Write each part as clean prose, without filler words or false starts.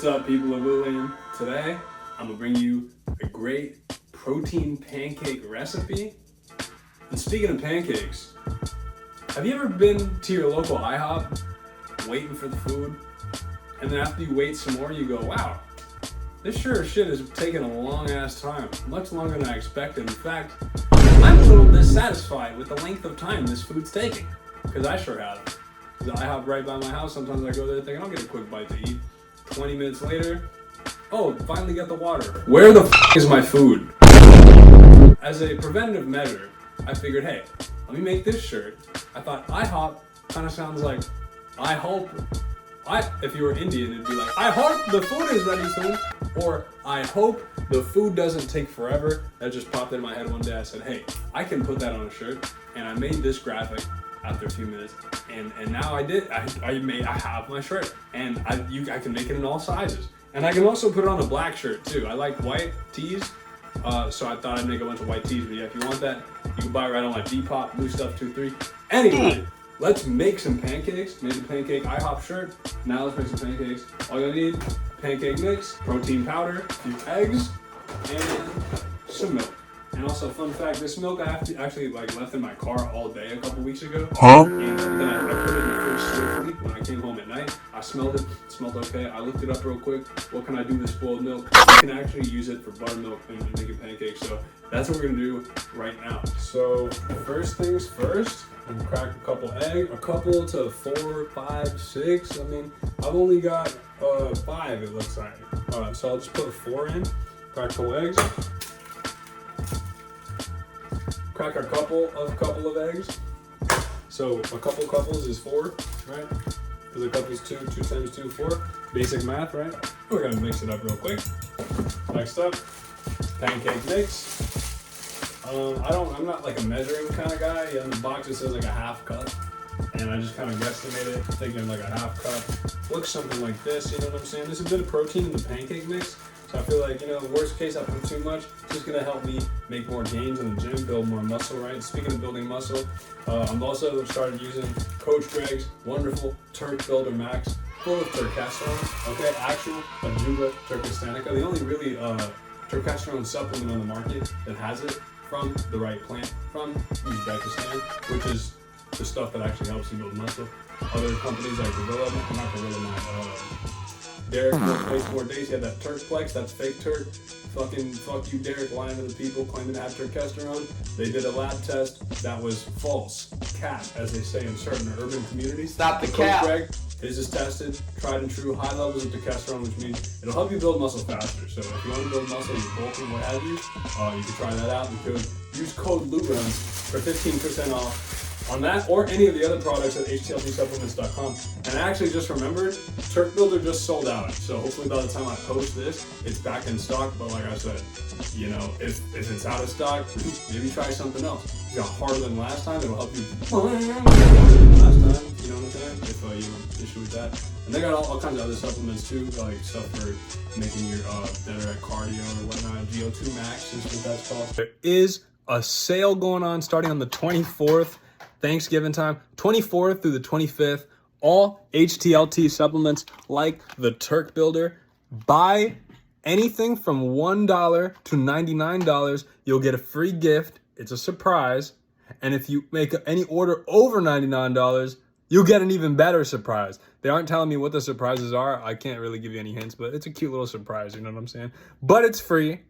What's up, people of Lillian? Today, I'm gonna bring you a great protein pancake recipe. And speaking of pancakes, have you ever been to your local IHOP waiting for the food? And then after you wait some more, you go, wow, this sure as shit is taking a long ass time, much longer than I expected. In fact, I'm a little dissatisfied with the length of time this food's taking, because I sure have. Because IHOP right by my house, sometimes I go there thinking I'll get a quick bite to eat. 20 minutes later, oh, finally got the water. Where the f is my food? As a preventative measure, I figured, hey, let me make this shirt. I thought IHOP kind of sounds like I hope. If you were Indian, it'd be like, I hope the food is ready soon. Or I hope the food doesn't take forever. That just popped in my head one day. I said, hey, I can put that on a shirt. And I made this graphic after a few minutes. And now I have my shirt. And I can make it in all sizes. And I can also put it on a black shirt too. I like white tees. So I thought I'd make a bunch of white tees. But yeah, if you want that, you can buy it right on my DEPOP, Blue Stuff 23. Anyway. Let's make some pancakes. Made the pancake IHOP shirt. Now let's make some pancakes. All you'll need, pancake mix, protein powder, a few eggs, and some milk. And also, fun fact, this milk I actually left in my car all day a couple weeks ago. And then I put it in the fridge swiftly when I came home at night. I smelled it smelled okay. I looked it up real quick. What can I do with spoiled milk? You can actually use it for buttermilk and making pancakes. So that's what we're gonna do right now. So first things first, I'm gonna crack a couple to 4, 5, 6. I mean, I've only got 5, it looks like. Alright, so I'll just put a 4 in, crack a couple eggs. Crack a couple of eggs. So a couple couples is 4, right? Because a couple is 2, 2 times 2, 4. Basic math, right? We're gonna mix it up real quick. Next up, pancake mix. I'm not like a measuring kind of guy. Yeah, in the box it says like a half cup. And I just kind of guesstimate it, thinking like a half cup. Looks something like this, you know what I'm saying? There's a bit of protein in the pancake mix. So I feel like, worst case I put too much, it's just gonna help me make more gains in the gym, build more muscle, right? Speaking of building muscle, I'm also started using Coach Greg's wonderful Turk Builder Max, full of turkesterone, okay? Actual Ajuba turkistanica, the only really turkesterone supplement on the market that has it from the right plant, from Uzbekistan, which is the stuff that actually helps you build muscle. Other companies like Derek makes more days. He had that Turkplex, that's fake Turk. Fuck you, Derek, lying to the people, claiming to have turkesterone. They did a lab test that was false. Cap, as they say in certain urban communities. Stop the cap. Coach Greg is tested, tried and true, high levels of turkesterone, which means it'll help you build muscle faster. So if you want to build muscle, you're bulking, what have you, you can try that out. You could use code LUBUX for 15% off on that or any of the other products at htltsupplements.com. And I actually just remembered, Turk Builder just sold out. So hopefully by the time I post this, it's back in stock. But like I said, if it's out of stock, maybe try something else. It's got harder than last time. It'll help you harder than last time. You know what I'm saying? If you have an issue with that. And they got all kinds of other supplements too, like stuff for making you better at cardio or whatnot. GO2 Max is what that's called. There is a sale going on starting on the 24th. Thanksgiving time, 24th through the 25th, all HTLT supplements like the Turk Builder. Buy anything from $1 to $99, you'll get a free gift. It's a surprise. And if you make any order over $99, you'll get an even better surprise. They aren't telling me what the surprises are. I can't really give you any hints, but it's a cute little surprise, you know what I'm saying? But it's free,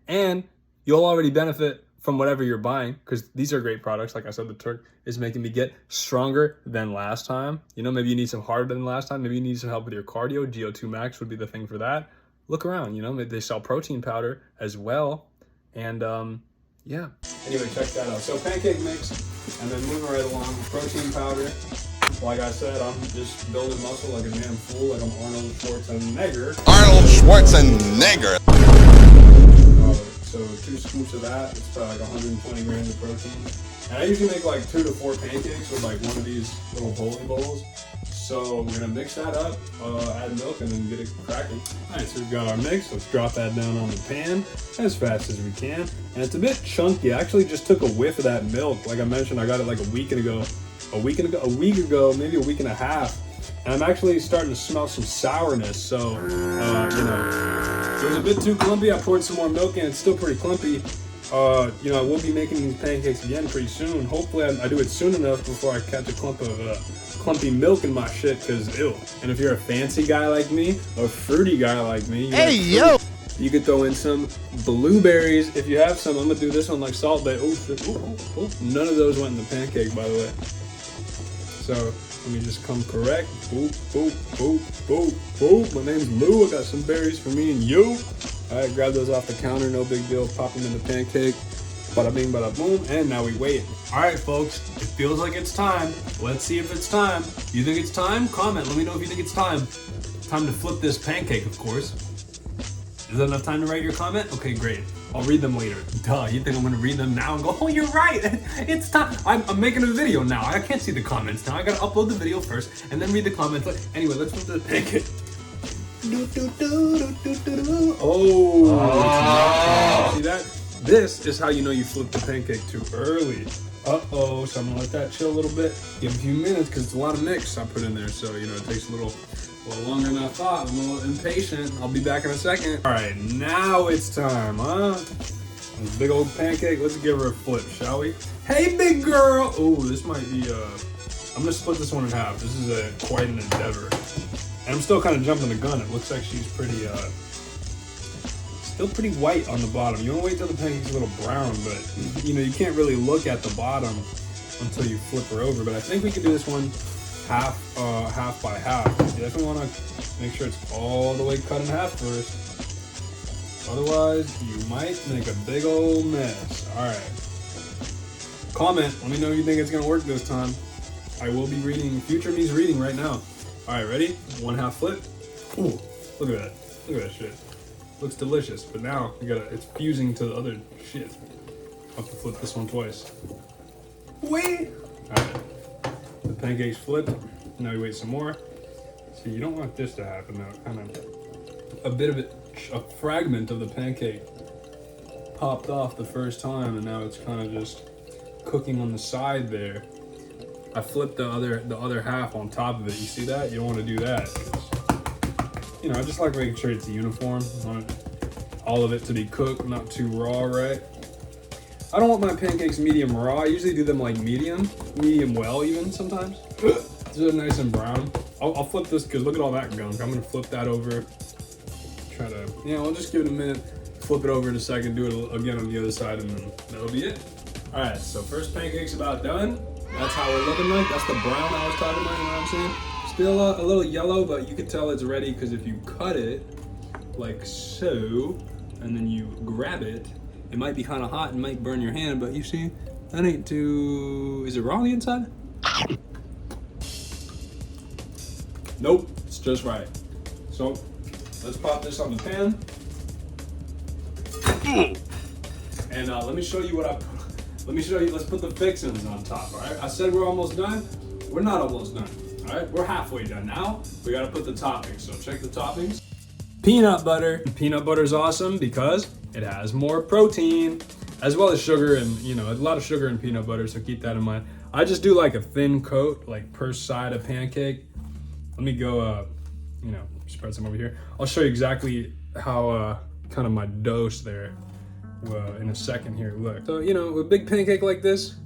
and you'll already benefit from whatever you're buying, because these are great products. Like I said, the Turk is making me get stronger than last time. Maybe you need some harder than last time. Maybe you need some help with your cardio. GO2 Max would be the thing for that. Look around, they sell protein powder as well. And yeah. Anyway, check that out. So pancake mix, and then moving right along, protein powder. Like I said, I'm just building muscle like a damn fool, like I'm Arnold Schwarzenegger. Arnold Schwarzenegger! So 2 scoops of that, it's probably like 120 grams of protein. And I usually make like 2 to 4 pancakes with like one of these little bowling bowls. So we're gonna mix that up, add milk, and then get it cracking. All right, so we've got our mix. Let's drop that down on the pan as fast as we can. And it's a bit chunky. I actually just took a whiff of that milk. Like I mentioned, I got it like a week ago, maybe a week and a half. And I'm actually starting to smell some sourness, so, you know, it was a bit too clumpy. I poured some more milk in, it's still pretty clumpy. You know, I will be making these pancakes again pretty soon. Hopefully I do it soon enough before I catch a clump of clumpy milk in my shit, cause ew. And if you're a fancy guy like me, a fruity guy like me, Hey, yo! You could throw in some blueberries if you have some. I'm gonna do this one like Salt Bay. Oh, none of those went in the pancake, by the way. So let me just come correct. Boop, boop, boop, boop, boop. My name's Lou. I got some berries for me and you. All right, grab those off the counter. No big deal. Pop them in the pancake. Bada bing, bada boom. And now we wait. All right, folks. It feels like it's time. Let's see if it's time. You think it's time? Comment. Let me know if you think it's time. Time to flip this pancake, of course. Is that enough time to write your comment? Okay, great. I'll read them later. Duh, you think I'm gonna read them now and go, oh, you're right, it's time. I'm making a video now. I can't see the comments now. I gotta upload the video first and then read the comments. Anyway, let's flip the pancake. Oh, see that? This is how you know you flipped the pancake too early. Uh-oh, so I'm gonna let that chill a little bit. Give it a few minutes because it's a lot of mix I put in there. So, you know, it takes a little longer than I thought. I'm a little impatient. I'll be back in a second. All right, now it's time, huh? This big old pancake. Let's give her a flip, shall we? Hey, big girl. Oh, this might be, I'm gonna split this one in half. This is quite an endeavor. And I'm still kind of jumping the gun. It looks like she's pretty, still pretty white on the bottom. You wanna wait till the pancake's a little brown, but you know, you can't really look at the bottom until you flip her over. But I think we can do this one half by half. You definitely want to make sure it's all the way cut in half first. Otherwise, you might make a big old mess. All right. Comment. Let me know if you think it's gonna work this time. I will be reading. Future me's reading right now. All right, ready? One half flip. Ooh, look at that. Look at that shit. Looks delicious. But now it's fusing to the other shit. I'll have to flip this one twice. Wait. All right. The pancake's flipped. Now we wait some more. See, you don't want this to happen though. Kind of a bit of a fragment of the pancake popped off the first time, and now it's kind of just cooking on the side there. I flipped the other half on top of it. You see that? You don't want to do that. You know, I just like making sure it's uniform. I want all of it to be cooked, not too raw, right? I don't want my pancakes medium raw. I usually do them like medium well even sometimes. So they're nice and brown. I'll flip this because look at all that gunk. I'm gonna flip that over. Try to, I'll just give it a minute. Flip it over in a second, do it again on the other side, and then that'll be it. All right, so first pancake's about done. That's how we're looking like. That's the brown I was talking about, you know what I'm saying? Still a little yellow, but you can tell it's ready because if you cut it like so, and then you grab it, it might be kind of hot and might burn your hand, but you see, that ain't too, is it raw on the inside? Nope, it's just right. So let's pop this on the pan. And let me show you what I put. Let me show you, let's put the fixings on top, all right? I said we're almost done. We're not almost done, all right? We're halfway done. Now, we gotta put the toppings. So check the toppings. Peanut butter. Peanut butter is awesome because it has more protein, as well as sugar, and a lot of sugar in peanut butter, so keep that in mind. I just do like a thin coat, like per side of pancake. Let me go, spread some over here. I'll show you exactly how, kind of my dose there. In a second here, look. So, a big pancake like this,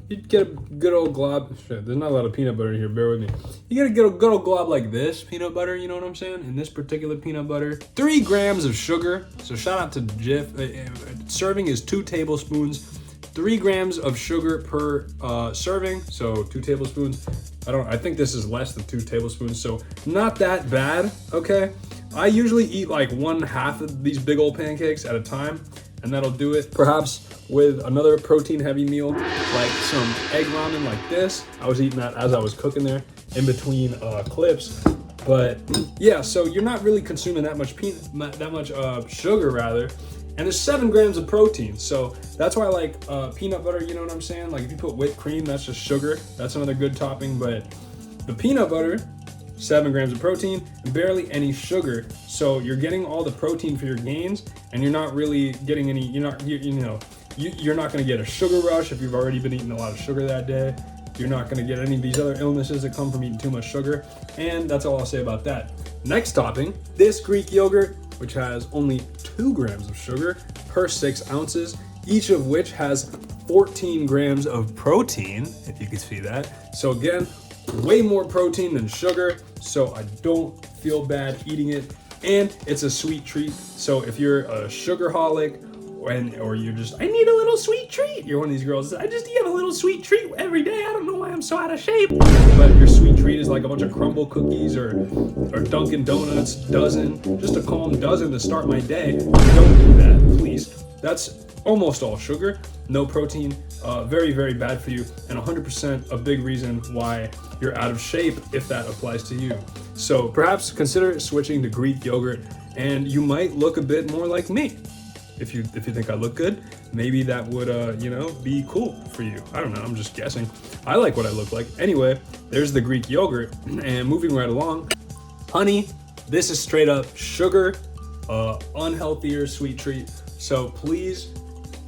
you get a good old glob. Shit, there's not a lot of peanut butter in here, bear with me. You get a good old glob like this peanut butter, you know what I'm saying? In this particular peanut butter. 3 grams of sugar. So shout out to Jif. Serving is 2 tablespoons. 3 grams of sugar per serving. So 2 tablespoons. I think this is less than 2 tablespoons. So not that bad, okay? I usually eat like 1/2 of these big old pancakes at a time. And that'll do it. Perhaps with another protein heavy meal, like some egg ramen like this. I was eating that as I was cooking there in between clips. But yeah, so you're not really consuming that much sugar rather. And there's 7 grams of protein. So that's why I like peanut butter, you know what I'm saying? Like if you put whipped cream, that's just sugar. That's another good topping. But the peanut butter, 7 grams of protein, and barely any sugar. So you're getting all the protein for your gains, and you're not really getting any, you're not gonna get a sugar rush if you've already been eating a lot of sugar that day. You're not gonna get any of these other illnesses that come from eating too much sugar. And that's all I'll say about that. Next topping, this Greek yogurt, which has only 2 grams of sugar per 6 ounces, each of which has 14 grams of protein, if you can see that. So again, way more protein than sugar, so I don't feel bad eating it. And it's a sweet treat, so if you're a sugarholic, or you're just, I need a little sweet treat. You're one of these girls that I just need a little sweet treat every day. I don't know why I'm so out of shape. But your sweet treat is like a bunch of crumble cookies or Dunkin' Donuts dozen, just a calm dozen to start my day. Don't do that, please. That's almost all sugar, no protein, very, very bad for you, and 100% a big reason why you're out of shape if that applies to you. So perhaps consider switching to Greek yogurt, and you might look a bit more like me. If you think I look good, maybe that would be cool for you. I don't know, I'm just guessing. I like what I look like. Anyway, there's the Greek yogurt, and moving right along, honey. This is straight up sugar, unhealthier sweet treat. So please,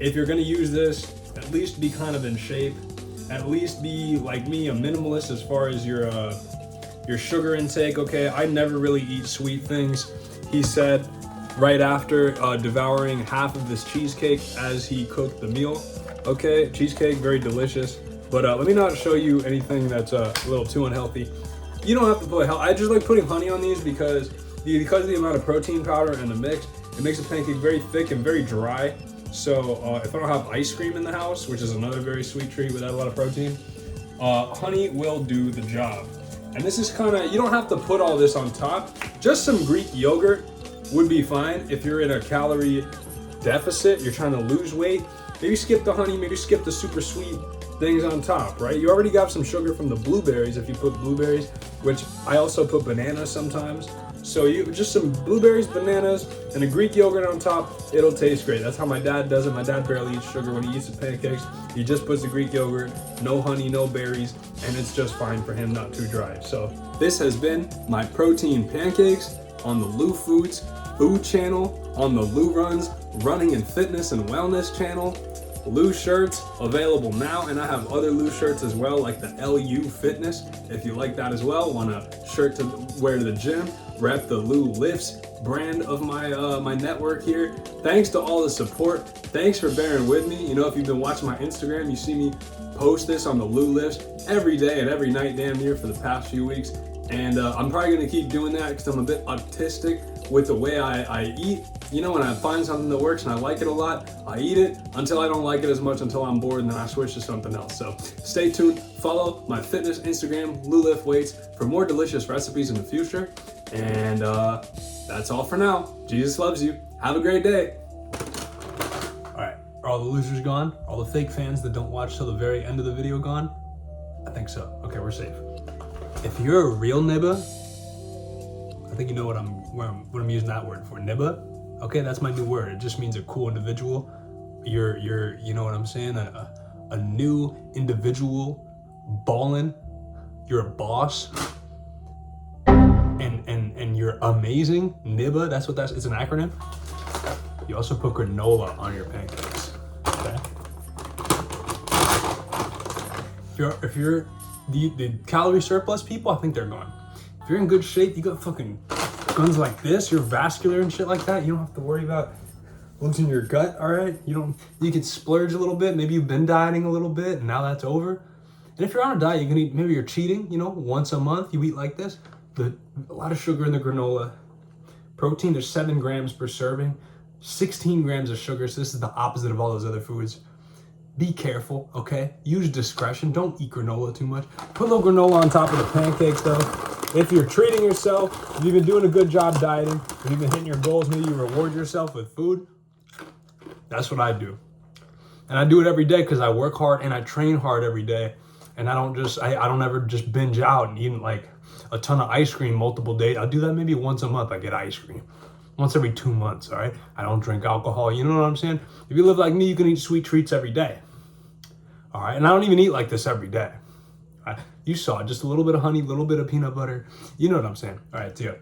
if you're gonna use this, at least be kind of in shape. At least be like me, a minimalist as far as your sugar intake. Okay, I never really eat sweet things, he said, right after devouring half of this cheesecake as he cooked the meal. Okay, cheesecake, very delicious. But let me not show you anything that's a little too unhealthy. You don't have to put, I just like putting honey on these because of the amount of protein powder in the mix. It makes the pancake very thick and very dry. So if I don't have ice cream in the house, which is another very sweet treat without a lot of protein, honey will do the job. And this is kind of, you don't have to put all this on top. Just some Greek yogurt would be fine if you're in a calorie deficit, you're trying to lose weight. Maybe skip the honey, maybe skip the super sweet things on top, right? You already got some sugar from the blueberries if you put blueberries, which I also put bananas sometimes. So you just some blueberries, bananas, and a Greek yogurt on top, it'll taste great. That's how my dad does it. My dad barely eats sugar when he eats the pancakes. He just puts the Greek yogurt, no honey, no berries, and it's just fine for him, not too dry. So this has been my protein pancakes on the Lou Foods food channel, on the Lou Runs running and fitness and wellness channel. Lou shirts available now, and I have other Lou shirts as well, like the LU Fitness. If you like that as well, want a shirt to wear to the gym, rep the Lou Lifts brand of my network here. Thanks to all the support. Thanks for bearing with me. You know, if you've been watching my Instagram, you see me post this on the Lou Lifts every day and every night damn near for the past few weeks. And I'm probably gonna keep doing that because I'm a bit autistic with the way I eat. You know, when I find something that works and I like it a lot, I eat it until I don't like it as much, until I'm bored, and then I switch to something else. So stay tuned, follow my fitness Instagram, Lou Lift Weights, for more delicious recipes in the future. And that's all for now. Jesus loves you. Have a great day. All right, are all the losers gone? All the fake fans that don't watch till the very end of the video gone? I think so. Okay, we're safe. If you're a real nibba, I think you know what I'm using that word for, nibba. Okay, that's my new word. It just means a cool individual. You're you know what I'm saying? A new individual, ballin'. You're a boss, and you're amazing. Nibba, that's what it's an acronym. You also put granola on your pancakes. Okay. If you're the calorie surplus people, I think they're gone. If you're in good shape, you got fucking guns like this, you're vascular and shit like that, you don't have to worry about losing your gut, all right? You can splurge a little bit. Maybe you've been dieting a little bit and now that's over. And if you're on a diet, you can eat, maybe you're cheating, you know, once a month, you eat like this. A lot of sugar in the granola. Protein, there's 7 grams per serving, 16 grams of sugar, so this is the opposite of all those other foods. Be careful, okay? Use discretion, don't eat granola too much. Put a little granola on top of the pancakes though. If you're treating yourself, if you've been doing a good job dieting, if you've been hitting your goals, maybe you reward yourself with food. That's what I do. And I do it every day because I work hard and I train hard every day. And I don't ever just binge out and eat like a ton of ice cream multiple days. I'll do that maybe once a month. I get ice cream. Once every 2 months, all right? I don't drink alcohol, you know what I'm saying? If you live like me, you can eat sweet treats every day. All right, and I don't even eat like this every day. You saw it, just a little bit of honey, a little bit of peanut butter. You know what I'm saying. All right, see ya.